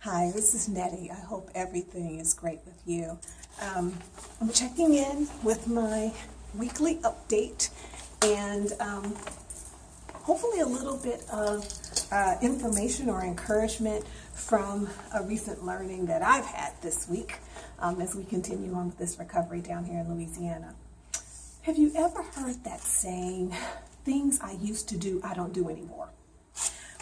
Hi, this is Nettie. I hope everything is great with you. I'm checking in with my weekly update and hopefully a little bit of information or encouragement from a recent learning that I've had this week as we continue on with this recovery down here in Louisiana. Have you ever heard that saying, things I used to do, I don't do anymore?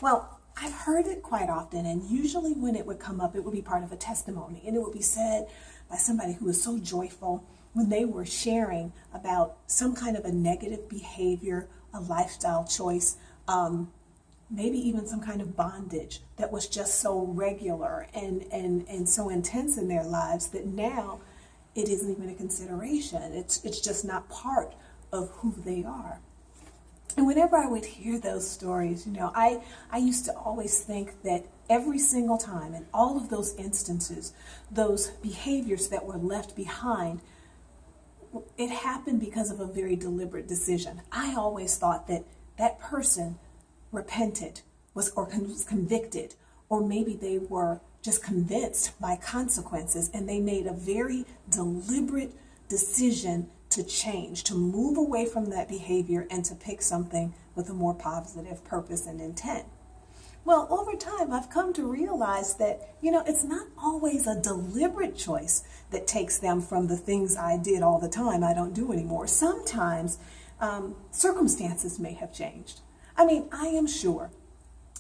Well, I've heard it quite often, and usually when it would come up, it would be part of a testimony, and it would be said by somebody who was so joyful when they were sharing about some kind of a negative behavior, a lifestyle choice, maybe even some kind of bondage that was just so regular and so intense in their lives that now it isn't even a consideration. It's just not part of who they are. And whenever I would hear those stories, I used to always think that every single time in all of those instances, those behaviors that were left behind, it happened because of a very deliberate decision. I always thought that that person repented, was convicted, or maybe they were just convinced by consequences and they made a very deliberate decision to change, to move away from that behavior and to pick something with a more positive purpose and intent. Well, over time, I've come to realize that, it's not always a deliberate choice that takes them from the things I did all the time I don't do anymore. Sometimes circumstances may have changed. I am sure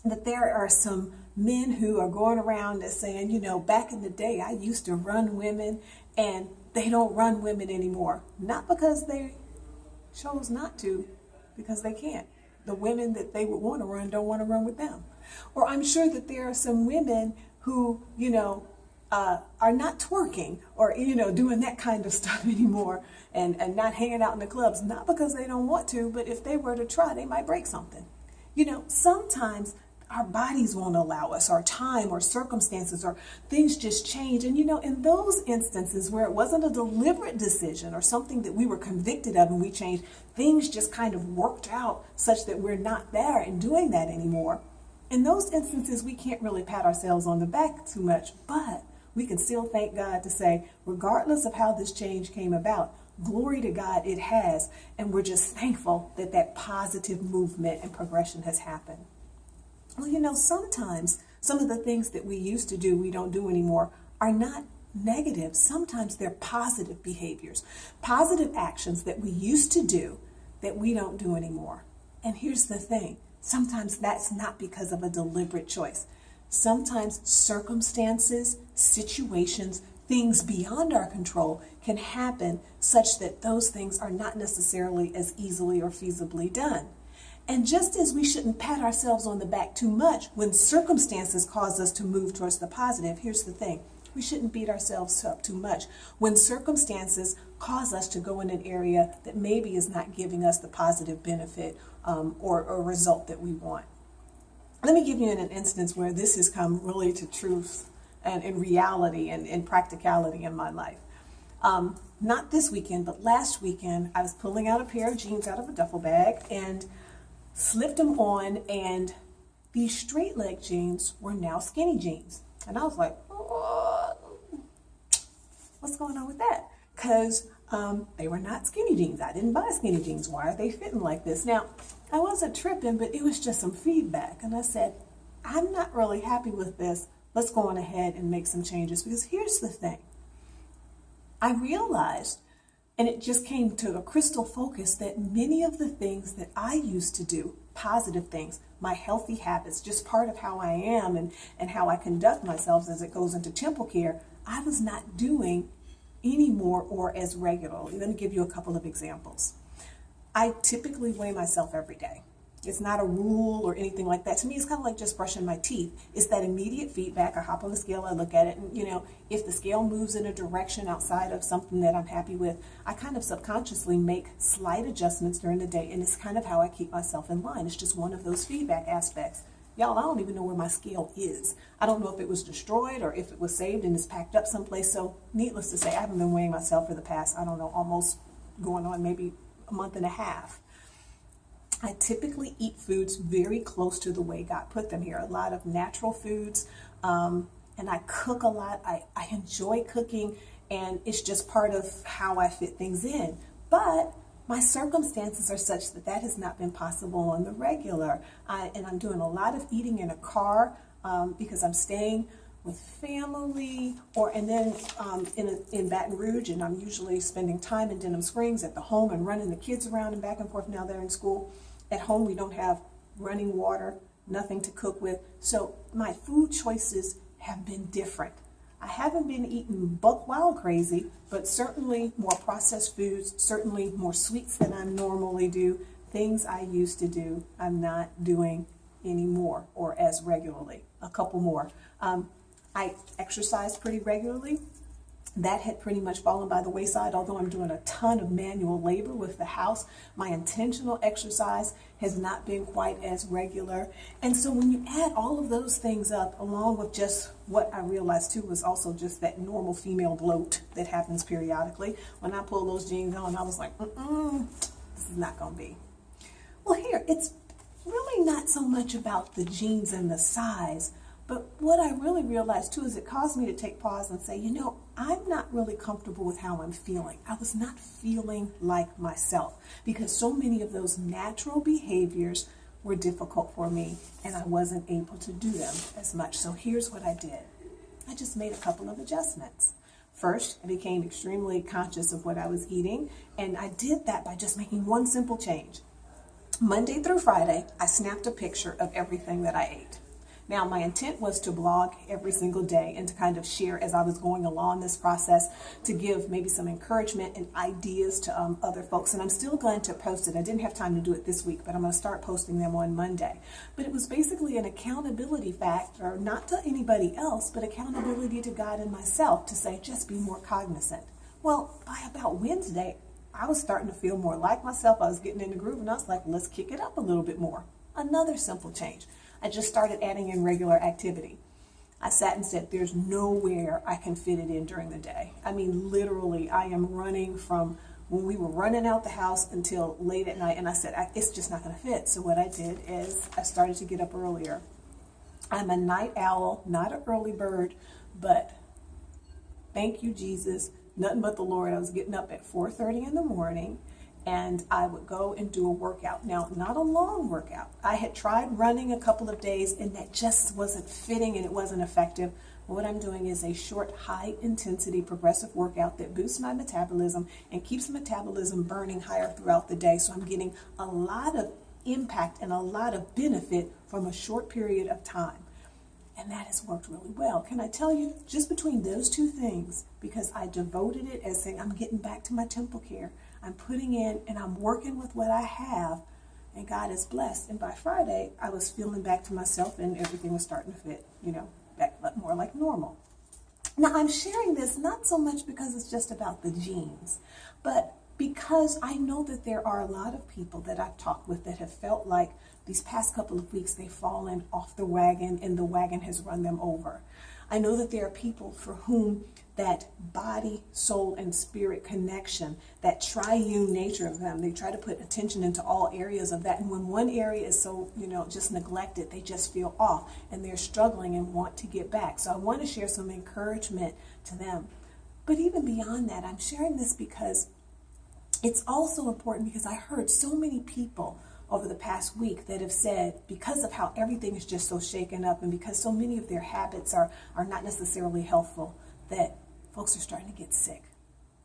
that there are some men who are going around and saying, back in the day, I used to run women and they don't run women anymore. Not because they chose not to, because they can't. The women that they would want to run don't want to run with them. Or I'm sure that there are some women who, are not twerking or, doing that kind of stuff anymore and not hanging out in the clubs, not because they don't want to, but if they were to try, they might break something. Sometimes our bodies won't allow us, or time or circumstances or things just change. And in those instances where it wasn't a deliberate decision or something that we were convicted of and we changed, things just kind of worked out such that we're not there and doing that anymore. In those instances, we can't really pat ourselves on the back too much, but we can still thank God to say, regardless of how this change came about, glory to God it has. And we're just thankful that that positive movement and progression has happened. Well, sometimes some of the things that we used to do, we don't do anymore, are not negative. Sometimes they're positive behaviors, positive actions that we used to do that we don't do anymore. And here's the thing. Sometimes that's not because of a deliberate choice. Sometimes circumstances, situations, things beyond our control can happen such that those things are not necessarily as easily or feasibly done. And just as we shouldn't pat ourselves on the back too much when circumstances cause us to move towards the positive, here's the thing. We shouldn't beat ourselves up too much when circumstances cause us to go in an area that maybe is not giving us the positive benefit or result that we want. Let me give you an instance where this has come really to truth and in reality and in practicality in my life. Not this weekend, but last weekend, I was pulling out a pair of jeans out of a duffel bag and slipped them on, and these straight leg jeans were now skinny jeans. And I was like, what's going on with that? Because they were not skinny jeans. I didn't buy skinny jeans. Why are they fitting like this? Now, I wasn't tripping, but it was just some feedback. And I said, I'm not really happy with this. Let's go on ahead and make some changes. Because here's the thing. I realized, and it just came to a crystal focus, that many of the things that I used to do, positive things, my healthy habits, just part of how I am and how I conduct myself as it goes into temple care, I was not doing anymore or as regularly. Let me give you a couple of examples. I typically weigh myself every day. It's not a rule or anything like that. To me, it's kind of like just brushing my teeth. It's that immediate feedback. I hop on the scale, I look at it, and if the scale moves in a direction outside of something that I'm happy with, I kind of subconsciously make slight adjustments during the day, and it's kind of how I keep myself in line. It's just one of those feedback aspects. Y'all, I don't even know where my scale is. I don't know if it was destroyed or if it was saved and is packed up someplace. So needless to say, I haven't been weighing myself for the past, almost going on maybe a month and a half. I typically eat foods very close to the way God put them here. A lot of natural foods, and I cook a lot. I enjoy cooking, and it's just part of how I fit things in. But my circumstances are such that that has not been possible on the regular. And I'm doing a lot of eating in a car because I'm staying with family, and then in Baton Rouge, and I'm usually spending time in Denham Springs at the home and running the kids around and back and forth. Now they're in school. At home, we don't have running water, nothing to cook with. So my food choices have been different. I haven't been eating buck wild crazy, but certainly more processed foods, certainly more sweets than I normally do. Things I used to do, I'm not doing anymore or as regularly. A couple more. I exercise pretty regularly. That had pretty much fallen by the wayside, although I'm doing a ton of manual labor with the house. My intentional exercise has not been quite as regular. And so when you add all of those things up, along with just what I realized too was also just that normal female bloat that happens periodically, when I pull those jeans on, I was like, this is not going to be. Well, here, it's really not so much about the jeans and the size, but what I really realized too is it caused me to take pause and say, I'm not really comfortable with how I'm feeling. I was not feeling like myself because so many of those natural behaviors were difficult for me and I wasn't able to do them as much. So here's what I did. I just made a couple of adjustments. First, I became extremely conscious of what I was eating, and I did that by just making one simple change. Monday through Friday, I snapped a picture of everything that I ate. Now, my intent was to blog every single day and to kind of share as I was going along this process to give maybe some encouragement and ideas to other folks. And I'm still going to post it. I didn't have time to do it this week, but I'm going to start posting them on Monday. But it was basically an accountability factor, not to anybody else, but accountability to God and myself to say, just be more cognizant. Well, by about Wednesday, I was starting to feel more like myself. I was getting in the groove, and I was like, let's kick it up a little bit more. Another simple change. I just started adding in regular activity. I sat and said, there's nowhere I can fit it in during the day. I mean, literally, I am running from when we were running out the house until late at night, and I said, it's just not going to fit. So what I did is I started to get up earlier. I'm a night owl, not an early bird, but thank you, Jesus, nothing but the Lord. I was getting up at 4:30 in the morning, and I would go and do a workout. Now, not a long workout. I had tried running a couple of days, and that just wasn't fitting and it wasn't effective. What I'm doing is a short, high-intensity progressive workout that boosts my metabolism and keeps metabolism burning higher throughout the day. So I'm getting a lot of impact and a lot of benefit from a short period of time. And that has worked really well. Can I tell you, just between those two things, because I devoted it as saying, I'm getting back to my temple care. I'm putting in and I'm working with what I have, and God is blessed. And by Friday, I was feeling back to myself and everything was starting to fit, back more like normal. Now, I'm sharing this not so much because it's just about the genes, but because I know that there are a lot of people that I've talked with that have felt like these past couple of weeks they've fallen off the wagon and the wagon has run them over. I know that there are people for whom that body, soul, and spirit connection, that triune nature of them, they try to put attention into all areas of that. And when one area is so, just neglected, they just feel off and they're struggling and want to get back. So I want to share some encouragement to them. But even beyond that, I'm sharing this because it's also important because I heard so many people over the past week that have said, because of how everything is just so shaken up and because so many of their habits are not necessarily helpful, that folks are starting to get sick,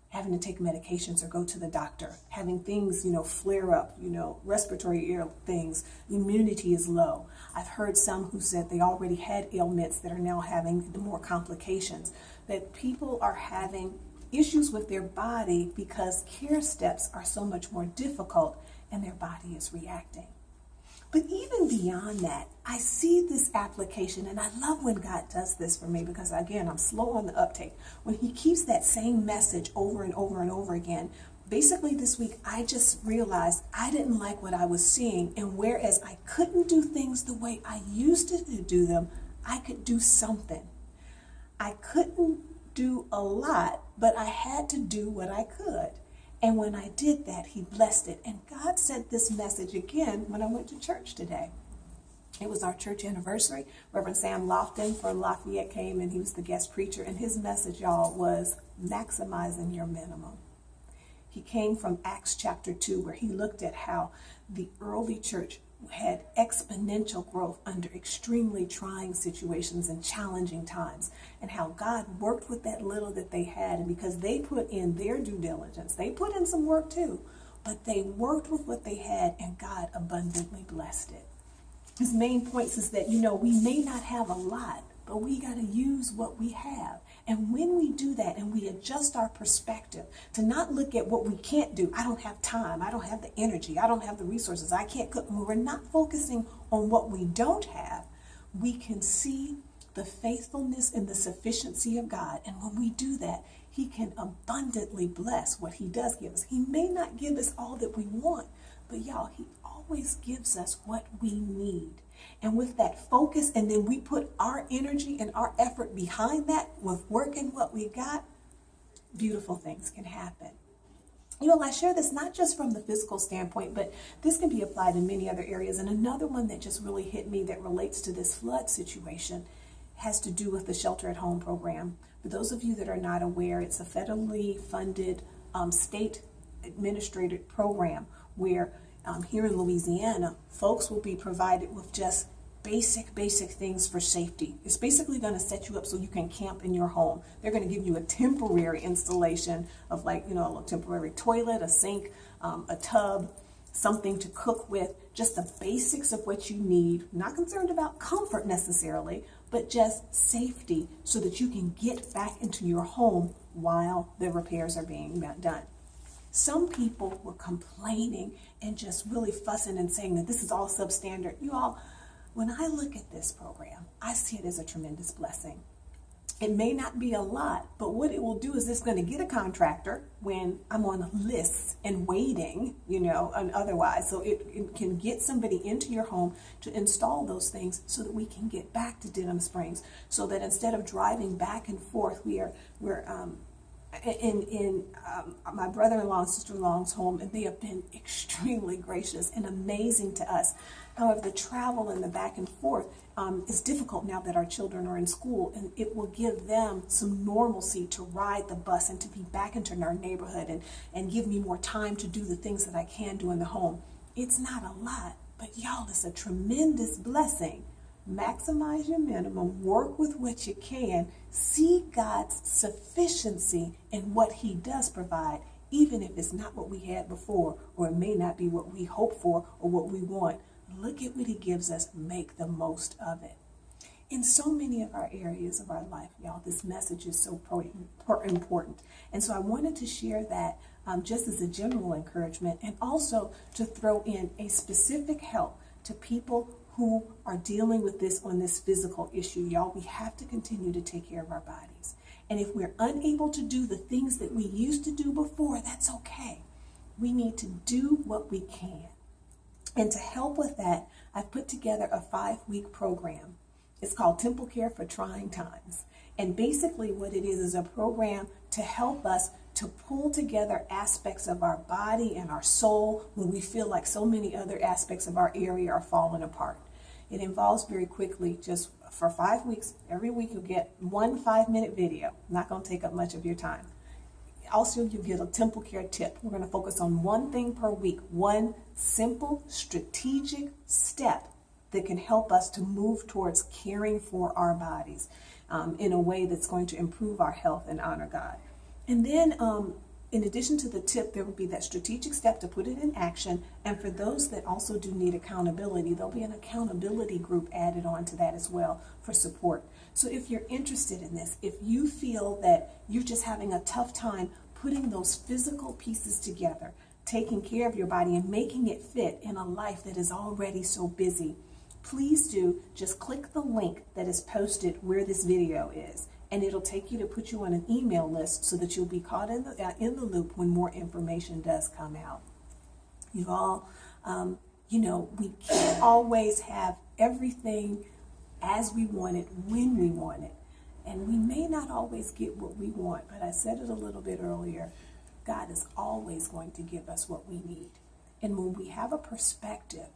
having to take medications or go to the doctor, having things, flare up, respiratory things, immunity is low. I've heard some who said they already had ailments that are now having more complications, that people are having issues with their body because care steps are so much more difficult and their body is reacting. But even beyond that, I see this application, and I love when God does this for me because, again, I'm slow on the uptake. When he keeps that same message over and over and over again, basically this week, I just realized I didn't like what I was seeing, and whereas I couldn't do things the way I used to do them, I could do something. I couldn't do a lot, but I had to do what I could. And when I did that, he blessed it. And God sent this message again when I went to church today. It was our church anniversary. Reverend Sam Lofton from Lafayette came, and he was the guest preacher. And his message, y'all, was maximizing your minimum. He came from Acts chapter 2, where he looked at how the early church had exponential growth under extremely trying situations and challenging times, and how God worked with that little that they had. And because they put in their due diligence, they put in some work too, but they worked with what they had, and God abundantly blessed it. His main points is that, we may not have a lot, but we got to use what we have. And when we do that and we adjust our perspective to not look at what we can't do, I don't have time, I don't have the energy, I don't have the resources, I can't cook. When we're not focusing on what we don't have, we can see the faithfulness and the sufficiency of God. And when we do that, he can abundantly bless what he does give us. He may not give us all that we want, but y'all, he always gives us what we need. And with that focus, and then we put our energy and our effort behind that with working what we got, beautiful things can happen. I share this not just from the physical standpoint, but this can be applied in many other areas. And another one that just really hit me that relates to this flood situation has to do with the Shelter at Home program. For those of you that are not aware, it's a federally funded state administrated program where here in Louisiana, folks will be provided with just basic things for safety. It's basically going to set you up so you can camp in your home. They're going to give you a temporary installation of a little temporary toilet, a sink, a tub, something to cook with, just the basics of what you need. Not concerned about comfort necessarily, but just safety so that you can get back into your home while the repairs are being done. Some people were complaining and just really fussing and saying that this is all substandard. You all, when I look at this program, I see it as a tremendous blessing. It may not be a lot, but what it will do is it's going to get a contractor when I'm on lists and waiting, and otherwise. So it can get somebody into your home to install those things so that we can get back to Denham Springs, so that instead of driving back and forth, we're in my brother-in-law and sister-in-law's home, and they have been extremely gracious and amazing to us. However, the travel and the back and forth is difficult now that our children are in school, and it will give them some normalcy to ride the bus and to be back into our neighborhood and give me more time to do the things that I can do in the home. It's not a lot, but y'all, it's a tremendous blessing. Maximize your minimum, work with what you can, see God's sufficiency in what he does provide, even if it's not what we had before, or it may not be what we hope for or what we want. Look at what he gives us, make the most of it. In so many of our areas of our life, y'all, this message is so important. And so I wanted to share that just as a general encouragement, and also to throw in a specific help to people who are dealing with this on this physical issue. Y'all, we have to continue to take care of our bodies. And if we're unable to do the things that we used to do before, that's okay. We need to do what we can. And to help with that, I've put together a 5-week program. It's called Temple Care for Trying Times. And basically what it is a program to help us to pull together aspects of our body and our soul when we feel like so many other aspects of our area are falling apart. It involves very quickly, just for 5 weeks, every week you'll get 1 5-minute video. Not going to take up much of your time. Also, you get a Temple Care tip. We're going to focus on one thing per week, one simple strategic step that can help us to move towards caring for our bodies in a way that's going to improve our health and honor God. And then in addition to the tip, there will be that strategic step to put it in action. And for those that also do need accountability, there'll be an accountability group added on to that as well for support. So if you're interested in this, if you feel that you're just having a tough time putting those physical pieces together, taking care of your body and making it fit in a life that is already so busy, please do just click the link that is posted where this video is. And it'll take you to put you on an email list so that you'll be caught in the loop when more information does come out. You all, we can't always have everything as we want it, when we want it. And we may not always get what we want, but I said it a little bit earlier, God is always going to give us what we need. And when we have a perspective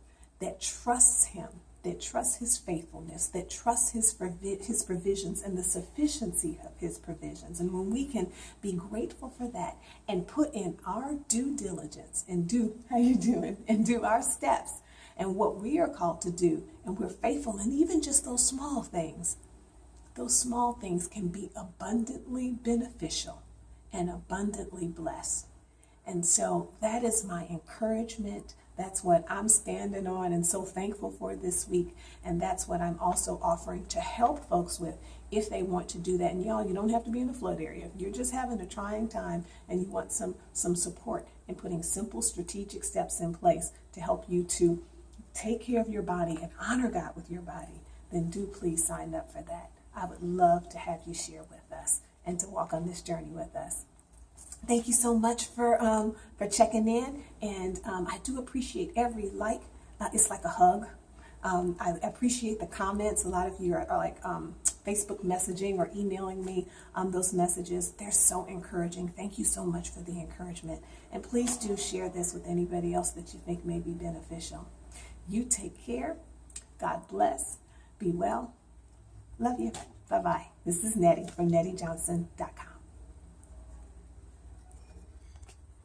that trusts him that trusts his faithfulness, that trusts his provisions and the sufficiency of his provisions. And when we can be grateful for that and put in our due diligence and do, how you doing, and do our steps and what we are called to do, and we're faithful, and even just those small things can be abundantly beneficial and abundantly blessed. And so that is my encouragement. That's what I'm standing on and so thankful for this week. And that's what I'm also offering to help folks with if they want to do that. And y'all, you don't have to be in the flood area. If you're just having a trying time and you want some support in putting simple strategic steps in place to help you to take care of your body and honor God with your body, then do please sign up for that. I would love to have you share with us and to walk on this journey with us. Thank you so much for checking in, and I do appreciate every like. It's like a hug. I appreciate the comments. A lot of you are like Facebook messaging or emailing me those messages. They're so encouraging. Thank you so much for the encouragement, and please do share this with anybody else that you think may be beneficial. You take care. God bless. Be well. Love you. Bye-bye. This is Nettie from NettieJohnson.com.